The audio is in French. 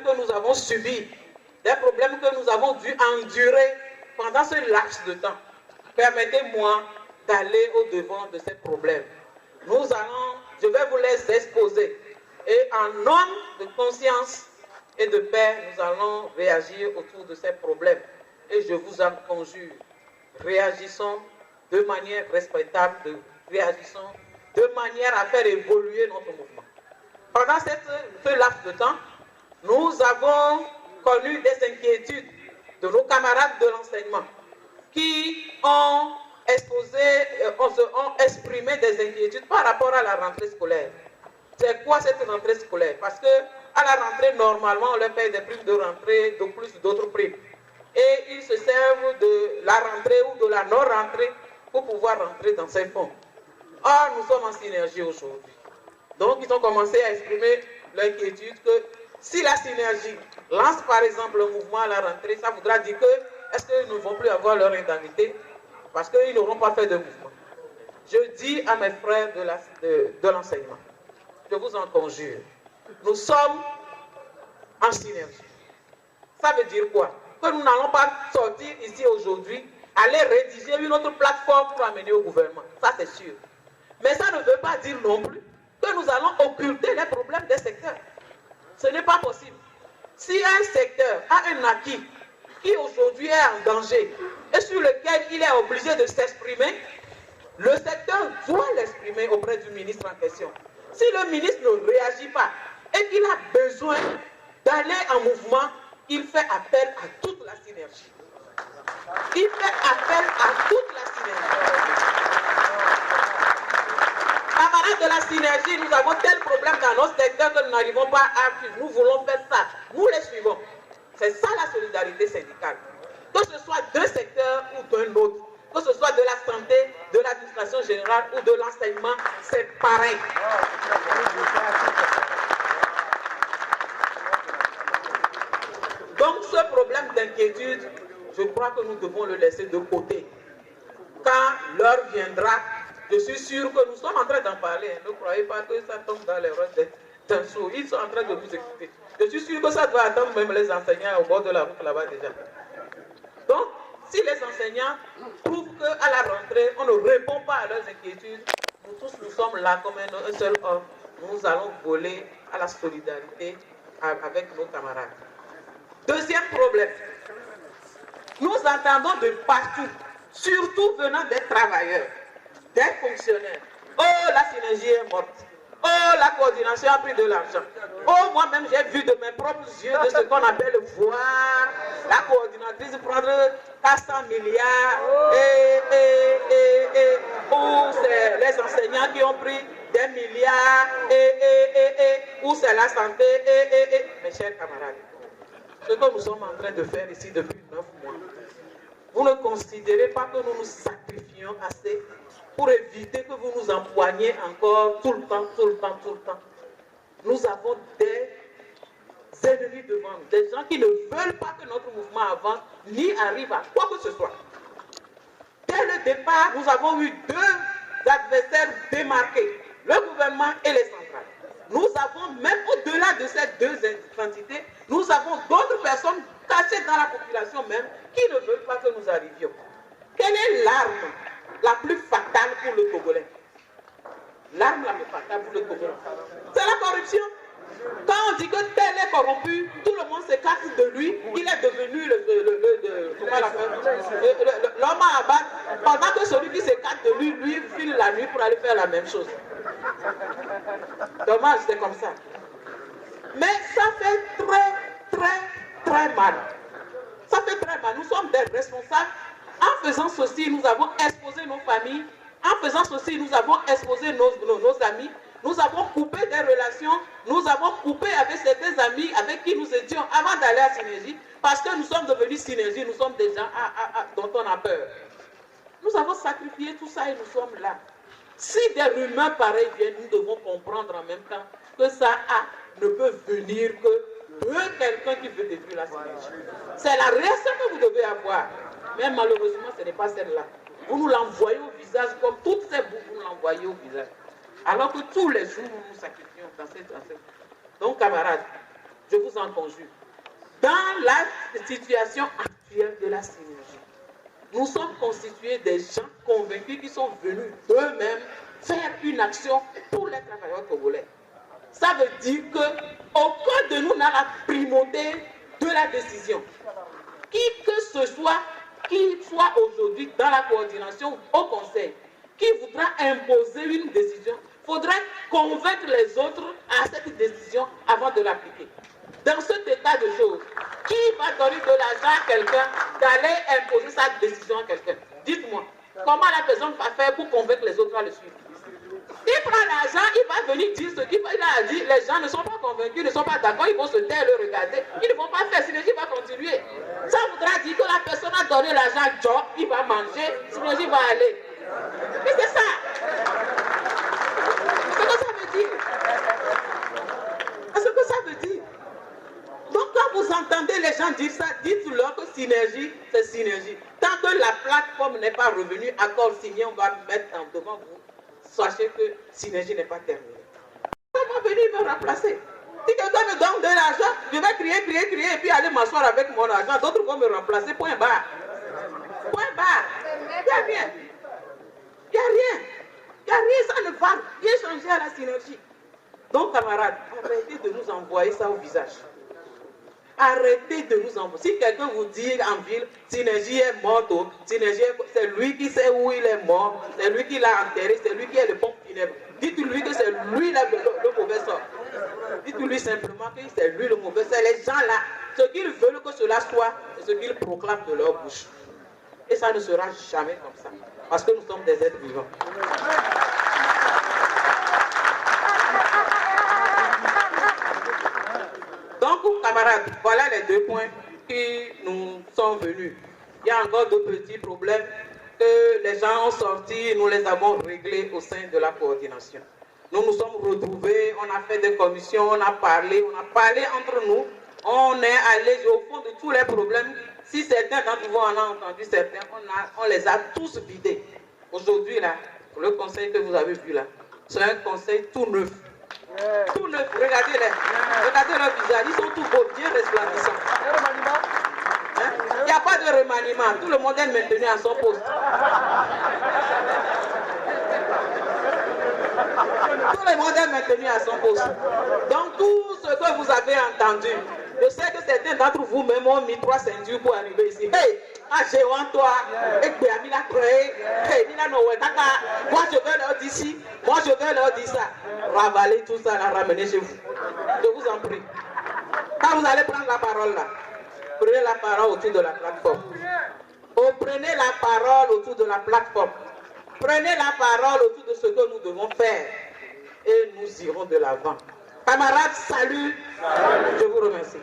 que nous avons subis, des problèmes que nous avons dû endurer pendant ce laps de temps. Permettez-moi d'aller au-devant de ces problèmes. Je vais vous les exposer. Et en homme de conscience et de paix, nous allons réagir autour de ces problèmes. Et je vous en conjure, réagissons de manière respectable, réagissons de manière à faire évoluer notre mouvement. Pendant ce laps de temps, nous avons connu des inquiétudes de nos camarades de l'enseignement qui ont exprimé des inquiétudes par rapport à la rentrée scolaire. C'est quoi cette rentrée scolaire? Parce qu'à la rentrée, normalement, on leur paye des primes de rentrée, de plus d'autres primes. Et ils se servent de la rentrée ou de la non-rentrée pour pouvoir rentrer dans ces fonds. Or, nous sommes en synergie aujourd'hui. Donc, ils ont commencé à exprimer l'inquiétude que si la synergie lance par exemple le mouvement à la rentrée, ça voudra dire que est-ce qu'ils ne vont plus avoir leur indemnité parce qu'ils n'auront pas fait de mouvement. Je dis à mes frères de l'enseignement, je vous en conjure, nous sommes en synergie. Ça veut dire quoi? Que nous n'allons pas sortir ici aujourd'hui, aller rédiger une autre plateforme pour amener au gouvernement. Ça, c'est sûr. Mais ça ne veut pas dire non plus que nous allons occulter les problèmes des secteurs. Ce n'est pas possible. Si un secteur a un acquis qui aujourd'hui est en danger et sur lequel il est obligé de s'exprimer, le secteur doit l'exprimer auprès du ministre en question. Si le ministre ne réagit pas et qu'il a besoin d'aller en mouvement, il fait appel à toute la synergie. Il fait appel à toute la synergie. Camarades de la synergie, nous avons tel problème dans nos secteurs que nous n'arrivons pas à suivre. Nous voulons faire ça. Nous les suivons. C'est ça la solidarité syndicale. Que ce soit d'un secteur ou d'un autre, que ce soit de la santé, de l'administration générale ou de l'enseignement, c'est pareil. Donc ce problème d'inquiétude, je crois que nous devons le laisser de côté. Quand l'heure viendra, je suis sûr que nous sommes en train d'en parler. Ne croyez pas que ça tombe dans les oreilles d'un sourd. Ils sont en train de vous écouter. Je suis sûr que ça doit attendre même les enseignants au bord de la route là-bas déjà. Donc, si les enseignants trouvent qu'à la rentrée, on ne répond pas à leurs inquiétudes, nous tous nous sommes là comme un seul homme. Nous allons voler à la solidarité avec nos camarades. Deuxième problème. Nous entendons de partout, surtout venant des travailleurs, des fonctionnaires. Oh, la synergie est morte. Oh, la coordination a pris de l'argent. Oh, moi-même, j'ai vu de mes propres yeux de ce qu'on appelle voir la coordinatrice prendre 400 milliards ou c'est les enseignants qui ont pris des milliards ou c'est la santé Mes chers camarades, ce que nous sommes en train de faire ici depuis 9 mois, vous ne considérez pas que nous nous sacrifions assez pour éviter que vous nous empoigniez encore tout le temps. Nous avons des ennemis devant nous, des gens qui ne veulent pas que notre mouvement avance, ni arrive à quoi que ce soit. Dès le départ, nous avons eu deux adversaires démarqués, le gouvernement et les centrales. Nous avons, même au-delà de ces deux entités, nous avons d'autres personnes cachées dans la population même qui ne veulent pas que nous arrivions. Quelle est l'arme la plus fatale pour le Togolais? L'arme la plus fatale pour le Togolais, c'est la corruption. Quand on dit que tel est corrompu, tout le monde s'écarte de lui, il est devenu l'homme à abattre, pendant que celui qui s'écarte de lui, lui file la nuit pour aller faire la même chose. Dommage, c'est comme ça. Mais ça fait très mal. Ça fait très mal. Nous sommes des responsables. En faisant ceci, nous avons exposé nos familles. En faisant ceci, nous avons exposé nos amis. Nous avons coupé des relations. Nous avons coupé avec certains amis avec qui nous étions avant d'aller à Synergie. Parce que nous sommes devenus Synergie. Nous sommes des gens dont on a peur. Nous avons sacrifié tout ça et nous sommes là. Si des rumeurs pareilles viennent, nous devons comprendre en même temps que ça ne peut venir que de quelqu'un qui veut détruire la Synergie. C'est la réaction que vous devez avoir. Mais malheureusement, ce n'est pas celle-là. Vous nous l'envoyez au visage, comme toutes ces bouts, vous nous l'envoyez au visage. Alors que tous les jours, nous nous sacrifions dans cette. Donc, camarades, je vous en conjure, dans la situation actuelle de la synergie, nous sommes constitués des gens convaincus qui sont venus d'eux-mêmes faire une action pour les travailleurs congolais. Ça veut dire qu'aucun de nous n'a la primauté de la décision. Qui que ce soit, qui soit aujourd'hui dans la coordination au Conseil, qui voudra imposer une décision, il faudra convaincre les autres à cette décision avant de l'appliquer. Dans cet état de choses, qui va donner de l'argent à quelqu'un d'aller imposer sa décision à quelqu'un? Dites-moi, comment la personne va faire pour convaincre les autres à le suivre? Il prend l'argent, il va venir dire ce qu'il a dit, les gens ne sont pas convaincus, ne sont pas d'accord, ils vont se taire, le regarder, ils ne vont pas faire, Synergie va continuer. Ça voudra dire que la personne a donné l'argent à Job, il va manger, Synergie va aller. Mais c'est ça. C'est ce que ça veut dire. C'est ce que ça veut dire. Donc quand vous entendez les gens dire ça, dites-leur que Synergie, c'est Synergie. Tant que la plateforme n'est pas revenue, accord signé, on va mettre devant vous. Sachez que Synergie n'est pas terminée. Comment venir me remplacer? Si quelqu'un me donne de l'argent, je vais crier et puis aller m'asseoir avec mon argent. D'autres vont me remplacer, point barre. Point barre. Il n'y a rien. Il n'y a rien. Il n'y a rien, ça ne va rien changer à la Synergie. Donc camarades, arrêtez de nous envoyer ça au visage. Arrêtez de nous envoyer. Si quelqu'un vous dit en ville, Synergie est morte, Synergie, c'est lui qui sait où il est mort, c'est lui qui l'a enterré, c'est lui qui est le pompe funèbre. Dites-lui que c'est lui le mauvais sort. Dites-lui simplement que c'est lui le mauvais sort. Les gens là, ce qu'ils veulent que cela soit, c'est ce qu'ils proclament de leur bouche. Et ça ne sera jamais comme ça. Parce que nous sommes des êtres vivants. Donc, camarades, voilà les deux points qui nous sont venus. Il y a encore deux petits problèmes que les gens ont sortis, nous les avons réglés au sein de la coordination. Nous nous sommes retrouvés, on a fait des commissions, on a parlé entre nous, on est allé au fond de tous les problèmes. Si certains d'entre vous en ont entendu certains, on les a tous vidés. Aujourd'hui, là, le conseil que vous avez vu là, c'est un conseil tout neuf. Tout neuf, regardez-les. Regardez leur visage, ils sont tous beaux, bien resplendissants. Hein? Il n'y a pas de remaniement, tout le monde est maintenu à son poste. Tout le monde est maintenu à son poste. Donc tout ce que vous avez entendu, je sais que certains d'entre vous même ont mis 3 ceintures pour arriver ici. Hey, j'ai honte toi, moi je vais leur dire ci, moi je vais leur dire ça. Ravalez tout ça, la ramener chez vous. Je vous en prie. Quand vous allez prendre la parole là, prenez la parole autour de la plateforme. Prenez la parole autour de la plateforme. Prenez la parole autour de ce que nous devons faire. Et nous irons de l'avant. Camarades, salut. Je vous remercie.